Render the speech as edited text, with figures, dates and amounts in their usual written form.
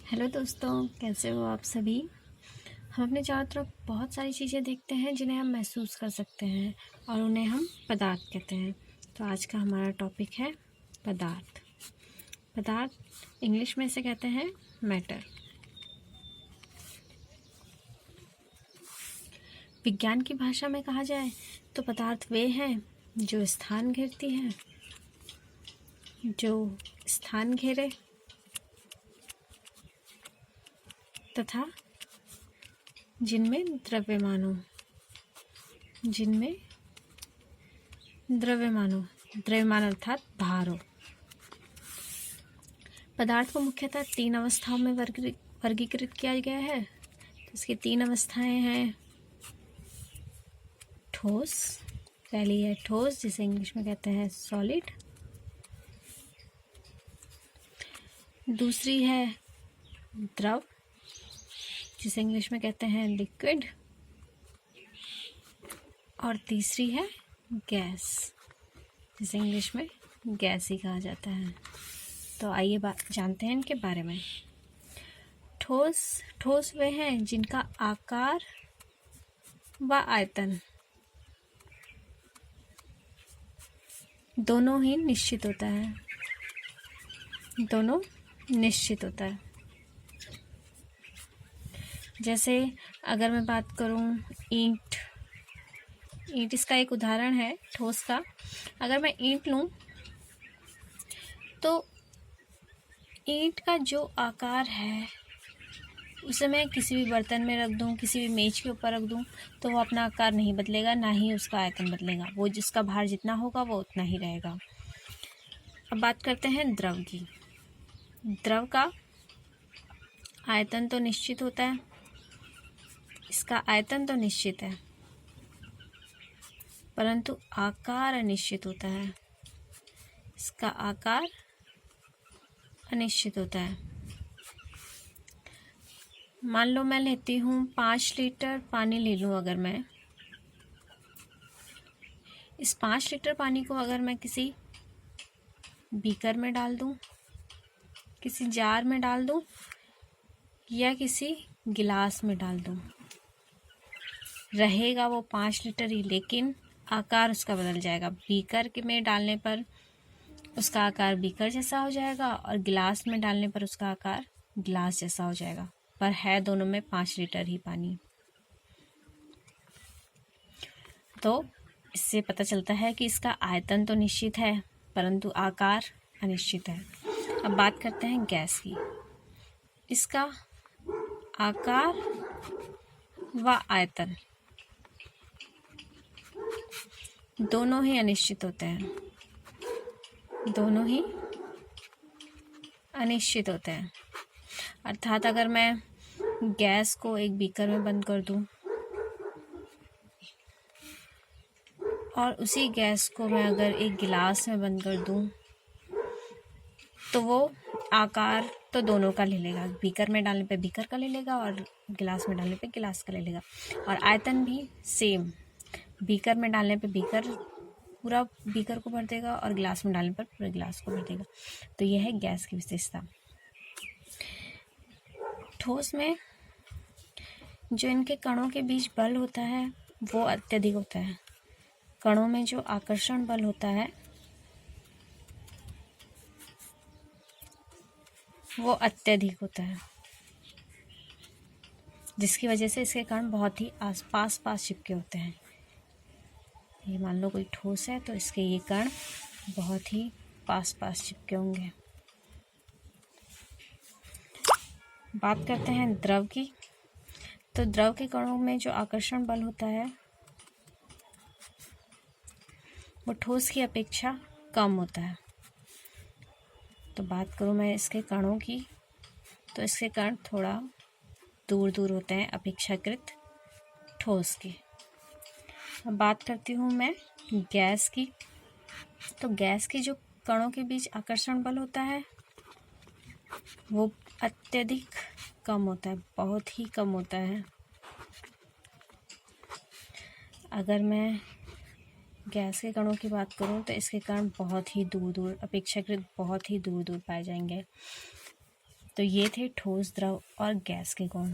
Hello दोस्तों, कैसे हो आप सभी। हम अपने चारों तरफ बहुत सारी चीज़ें देखते हैं जिन्हें हम महसूस कर सकते हैं और उन्हें हम पदार्थ कहते हैं। तो आज का हमारा टॉपिक है पदार्थ। पदार्थ इंग्लिश में इसे कहते हैं मैटर। विज्ञान की भाषा में कहा जाए तो पदार्थ वे हैं जो स्थान घेरती हैं, जो स्थान घेरे तथा जिनमें द्रव्यमान अर्थात भार हो। पदार्थ को मुख्यतः 3 अवस्थाओं में वर्गीकृत किया गया है। तो इसकी 3 अवस्थाएं हैं। ठोस, पहली है ठोस जिसे इंग्लिश में कहते हैं सॉलिड। दूसरी है द्रव जिसे इंग्लिश में कहते हैं लिक्विड। और तीसरी है गैस जिसे इंग्लिश में गैस ही कहा जाता है। तो आइए जानते हैं इनके बारे में। ठोस वे हैं जिनका आकार व आयतन दोनों निश्चित होता है। जैसे अगर मैं बात करूं ईंट इसका एक उदाहरण है ठोस का। अगर मैं ईंट लूं तो ईंट का जो आकार है उसे मैं किसी भी बर्तन में रख दूं, किसी भी मेज के ऊपर रख दूं तो वो अपना आकार नहीं बदलेगा, ना ही उसका आयतन बदलेगा। वो जिसका भार जितना होगा वो उतना ही रहेगा। अब बात करते हैं द्रव की। द्रव का आयतन तो निश्चित होता है, इसका आयतन तो निश्चित है परंतु आकार अनिश्चित होता है। इसका आकार अनिश्चित होता है। मान लो मैं लेती हूँ 5 लीटर पानी ले लूँ। अगर मैं इस 5 लीटर पानी को अगर मैं किसी बीकर में डाल दूँ, किसी जार में डाल दूँ या किसी गिलास में डाल दूँ, रहेगा वो 5 लीटर ही, लेकिन आकार उसका बदल जाएगा। बीकर में डालने पर उसका आकार बीकर जैसा हो जाएगा और गिलास में डालने पर उसका आकार गिलास जैसा हो जाएगा, पर है दोनों में 5 लीटर ही पानी। तो इससे पता चलता है कि इसका आयतन तो निश्चित है परंतु आकार अनिश्चित है। अब बात करते हैं गैस की। इसका आकार व आयतन दोनों ही अनिश्चित होते हैं, अर्थात अगर मैं गैस को एक बीकर में बंद कर दूं और उसी गैस को मैं अगर एक गिलास में बंद कर दूं तो वो आकार तो दोनों का ले लेगा। बीकर में डालने पे बीकर का ले लेगा और गिलास में डालने पे गिलास का ले लेगा। और आयतन भी सेम, बीकर में डालने पे बीकर पूरा बीकर को भर देगा और गिलास में डालने पर पूरे गिलास को भर देगा। तो यह है गैस की विशेषता। ठोस में जो इनके कणों के बीच बल होता है वो अत्यधिक होता है। कणों में जो आकर्षण बल होता है वो अत्यधिक होता है, जिसकी वजह से इसके कण बहुत ही पास चिपके होते हैं। ये मान लो कोई ठोस है तो इसके ये कण बहुत ही पास चिपके होंगे। बात करते हैं द्रव की। तो द्रव के कणों में जो आकर्षण बल होता है वो ठोस की अपेक्षा कम होता है। तो बात करूँ मैं इसके कणों की तो इसके कण थोड़ा दूर होते हैं अपेक्षाकृत ठोस के। अब बात करती हूँ मैं गैस की। तो गैस के जो कणों के बीच आकर्षण बल होता है वो अत्यधिक कम होता है, बहुत ही कम होता है। अगर मैं गैस के कणों की बात करूं तो इसके कण बहुत ही दूर अपेक्षाकृत बहुत ही दूर पाए जाएंगे। तो ये थे ठोस, द्रव और गैस के गुण।